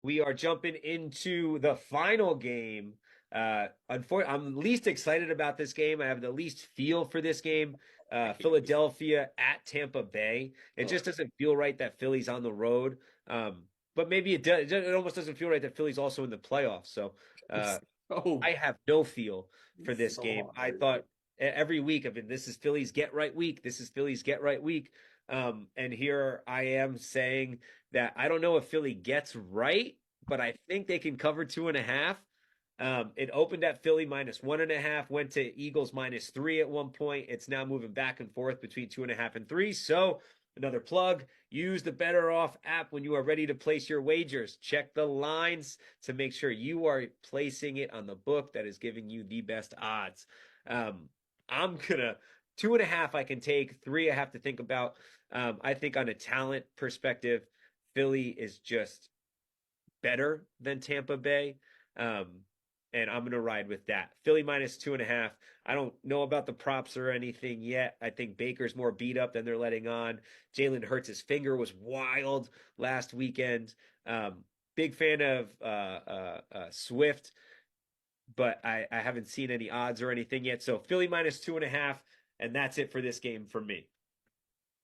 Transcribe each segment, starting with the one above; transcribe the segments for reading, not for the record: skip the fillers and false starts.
We are jumping into the final game. Unfortunately, I'm least excited about this game. I have the least feel for this game. I hate this. Philadelphia at Tampa Bay. It Ugh. just doesn't feel right that Philly's on the road. But maybe it does. It almost doesn't feel right that Philly's also in the playoffs. So It's uh, so I have no feel for it's this so game. I hard. thought every week, this is Philly's get right week. This is Philly's get right week. And here I am saying that I don't know if Philly gets right, but I think they can cover 2.5. It opened at Philly -1.5, went to Eagles -3 at one point. It's now moving back and forth between 2.5 and 3. So another plug, use the BettorOff app when you are ready to place your wagers. Check the lines to make sure you are placing it on the book that is giving you the best odds. I'm gonna 2.5 I can take, 3 I have to think about. I think on a talent perspective, Philly is just better than Tampa Bay. Um, and I'm going to ride with that. Philly -2.5. I don't know about the props or anything yet. I think Baker's more beat up than they're letting on. Jalen Hurts' finger was wild last weekend. Big fan of Swift, but I haven't seen any odds or anything yet. So Philly -2.5, and that's it for this game for me.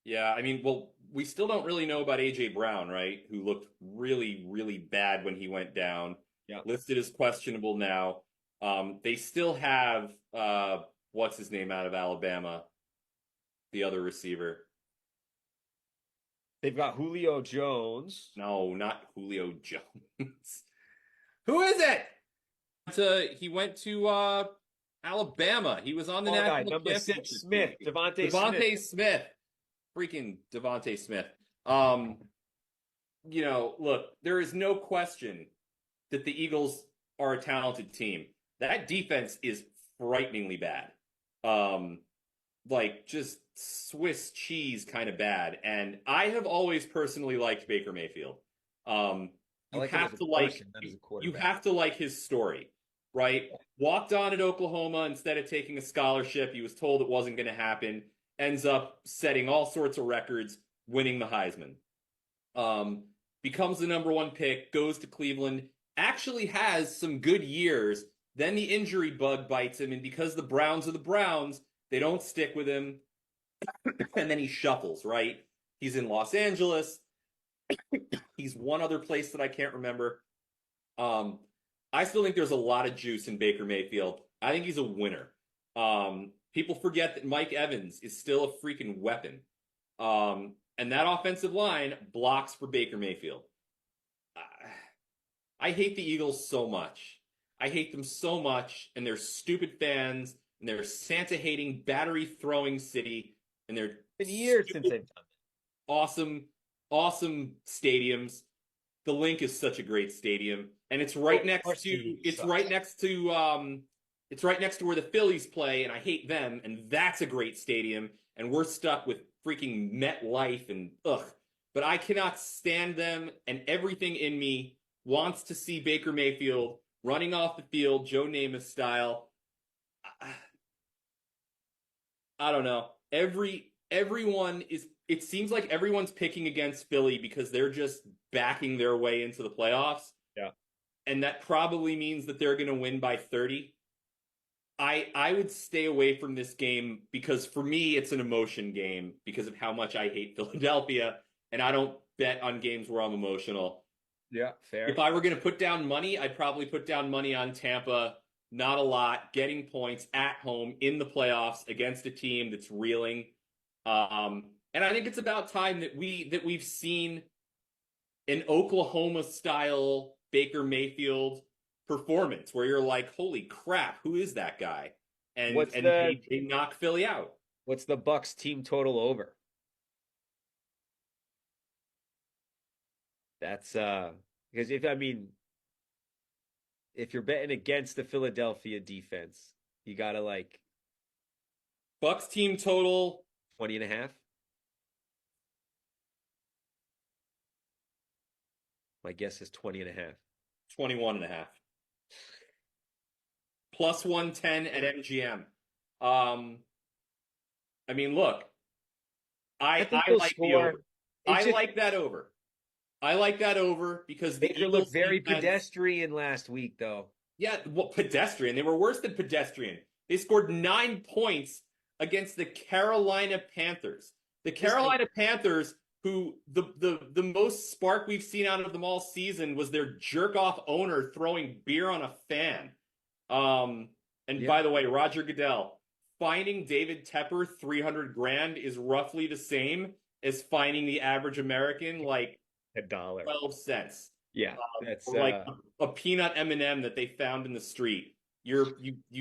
Yeah, I mean, well, we still don't really know about AJ Brown, right? Who looked really, really bad when he went down. Yeah. Listed as questionable now. They still have what's his name out of Alabama, the other receiver. They've got Julio Jones. No, not Julio Jones. Who is it? He went to Alabama. He was on the Long guy, national number 6, championship Smith, team. Devontae Smith. Devontae Smith. Freaking Devontae Smith. Look, there is no question that the Eagles are a talented team. That defense is frighteningly bad. Um, like just Swiss cheese kind of bad. And I have always personally liked Baker Mayfield. Um, I you like him as have a to like person, not as you, a you quarterback. have to like his story, right? Walked on at Oklahoma instead of taking a scholarship. He was told it wasn't going to happen. Ends up setting all sorts of records, winning the Heisman. Um, Becomes the number one pick, goes to Cleveland, actually has some good years. Then the injury bug bites him, and because the Browns are the Browns, they don't stick with him, and then he shuffles, right? He's in Los Angeles. He's one other place that I can't remember. Um, I still think there's a lot of juice in Baker Mayfield. I think he's a winner. People forget that Mike Evans is still a freaking weapon. And that offensive line blocks for Baker Mayfield. I hate the Eagles so much. I hate them so much, and their stupid fans, and their Santa hating, battery throwing city, and their It's been years since stupid, they've done awesome, awesome stadiums. The Link is such a great stadium, and it's it. right Oh, our next to stadium it's right sucks. next to it's right next to where the Phillies play, and I hate them, and that's a great stadium, and we're stuck with freaking MetLife and ugh. But I cannot stand them, and everything in me wants to see Baker Mayfield running off the field, Joe Namath style. I don't know. Everyone is. It seems like everyone's picking against Philly because they're just backing their way into the playoffs, Yeah. and that probably means that they're going to win by 30. I would stay away from this game because for me it's an emotion game because of how much I hate Philadelphia, and I don't bet on games where I'm emotional. Yeah, If fair. I were going to put down money, I'd probably put down money on Tampa. Not a lot, getting points at home in the playoffs against a team that's reeling. And I think it's about time that we've seen an Oklahoma style Baker Mayfield performance where you're like, holy crap, who is that guy? And What's and the they knock Philly out. what's the Bucks team total over? That's because if you're betting against the Philadelphia defense, you gotta like Bucks team total 20.5. My guess is 20.5. 21 and a half. Plus 110 at MGM. Um, I mean, look, I I think I they'll like the over. score. It's I just like that over. I like that over because the Baker looked Eagles very defense, pedestrian last week, though. yeah, well, pedestrian. They were worse than pedestrian. They scored 9 points against the Carolina Panthers. The This like Carolina Panthers, who the most spark we've seen out of them all season was their jerk off owner throwing beer on a fan. Um, and yeah, by the way, Roger Goodell, finding David Tepper 300 grand is roughly the same as finding the average American like $1. 12 cents. Yeah, that's Or like a peanut M&M that they found in the street. You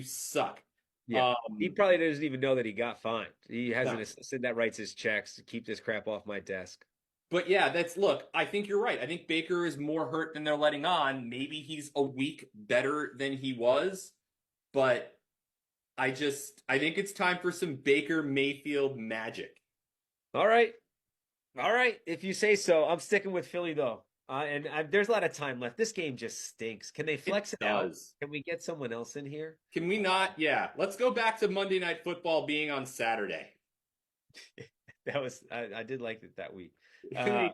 suck. yeah. He Um, probably doesn't even know that he got fined. He has an no. assistant that writes his checks to keep this crap off my desk. But yeah, that's look, I think you're right. I think Baker is more hurt than they're letting on. Maybe he's a week better than he was, but I think it's time for some Baker Mayfield magic. All right, all right. If you say so, I'm sticking with Philly though. There's a lot of time left. This game just stinks. Can they It flex it out? does. Can we get someone else in here? Can we not? Yeah, let's go back to Monday Night Football being on Saturday. That was I did like it that week. It Uh, made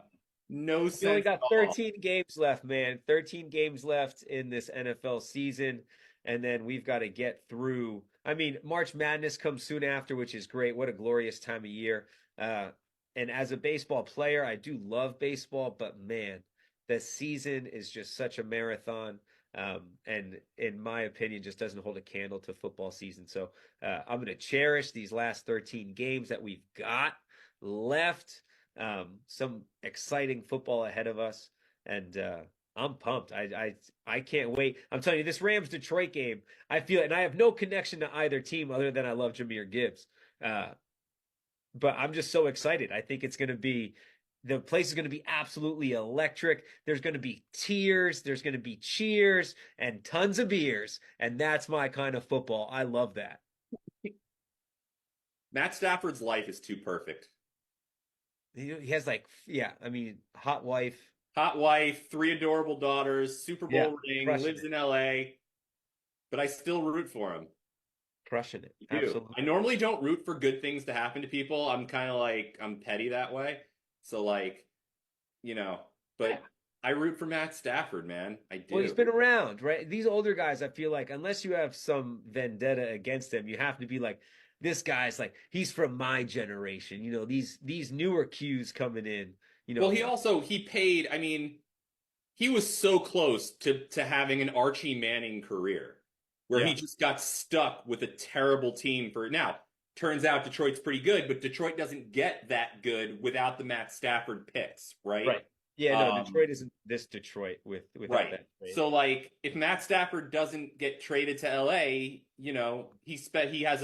no we only sense at got all. 13 games left, man. 13 games left in this NFL season, and then we've got to get through. I mean, March Madness comes soon after, which is great. What a glorious time of year. Uh, and as a baseball player, I do love baseball, but man, the season is just such a marathon. And in my opinion, just doesn't hold a candle to football season. So I'm going to cherish these last 13 games that we've got left. Some exciting football ahead of us, and I'm pumped. I can't wait. I'm telling you, this Rams Detroit game, I feel, and I have no connection to either team other than I love Jahmyr Gibbs. Uh, but I'm just so excited. I think it's going to be the place is going to be absolutely electric. There's going to be tears, there's going to be cheers, and tons of beers, and that's my kind of football. I love that. Matt Stafford's life is too perfect. He has like, yeah, I mean, hot wife. Hot wife, 3 adorable daughters, Super Yeah, Bowl ring, crushing lives it, in LA, but I still root for him. crushing it. I do. Absolutely. I normally don't root for good things to happen to people. I'm kind of like, I'm petty that way. So, like, you know, Yeah. but I root for Matt Stafford, man. I Well, he's do. been around, right? These older guys, I feel like, unless you have some vendetta against them, you have to be like, this guy's like, he's from my generation. These newer cues coming in. You Well, know, he paid, I mean, he was so close to having an Archie Manning career where he yeah, just got stuck with a terrible team for now. Turns out Detroit's pretty good, but Detroit doesn't get that good without the Matt Stafford picks, right? right. Yeah, no, Um, Detroit isn't this Detroit without right. that trade. So like if Matt Stafford doesn't get traded to LA, he has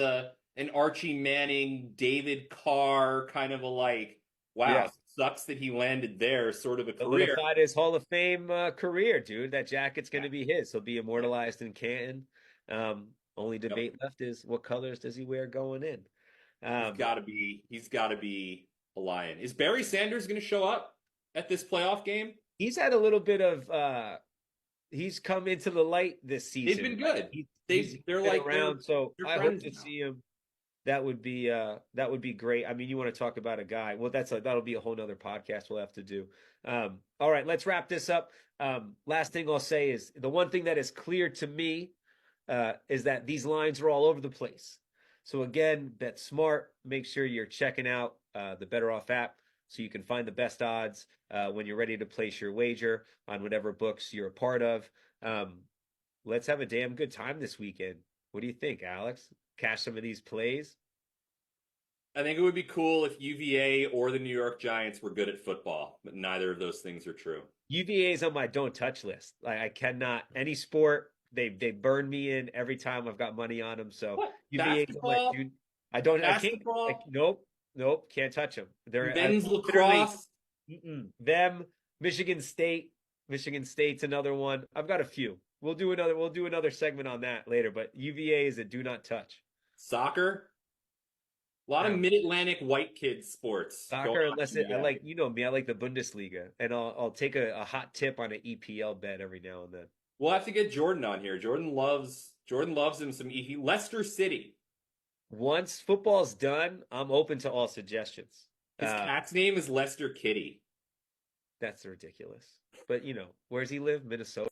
an Archie Manning, David Carr kind of a like, wow, Yeah, sucks that he landed there sort of a career. solidified his Hall of Fame career, dude. That jacket's going Yeah. to be his. He'll be Yeah. immortalized in Canton. Only Yep. debate left is what colors does he wear going in? Um, He's gotta be a Lion. Is Barry Sanders gonna show up at this playoff game? he's had a little bit of he's come into the light this They've season, been right? good. He's They're been like around, so they're I hope friends to now. see him. That would be great. I mean, you want to talk about a guy. Well, that'll be a whole nother podcast we'll have to do. All right, let's wrap this up. Last thing I'll say is the one thing that is clear to me is that these lines are all over the place. So again, bet smart. Make sure you're checking out the BettorOff app so you can find the best odds when you're ready to place your wager on whatever books you're a part of. Um, let's have a damn good time this weekend. What do you think, Alex? Cash some of these plays? I think it would be cool if UVA or the New York Giants were good at football, but neither of those things are true. UVA is on my don't touch list. Like I cannot any sport. They burn me in every time I've got money on them. So What? UVA is on my Basketball? dude. I can't. Basketball? Nope, can't touch them. They're Men's literally lacrosse? them. Michigan State. Michigan State's another one. I've got a few. We'll do another segment on that later. But UVA is a do not touch. Soccer? A lot of Um, mid-Atlantic white kids sports going Soccer, on unless in I UVA. like, me, I like the Bundesliga, and I'll take a hot tip on an EPL bet every now and then. We'll have to get Jordan on here. Jordan loves him some Leicester City. Once football's done, I'm open to all suggestions. His Uh, cat's name is Lester Kitty. That's ridiculous. But where's he live? Minnesota.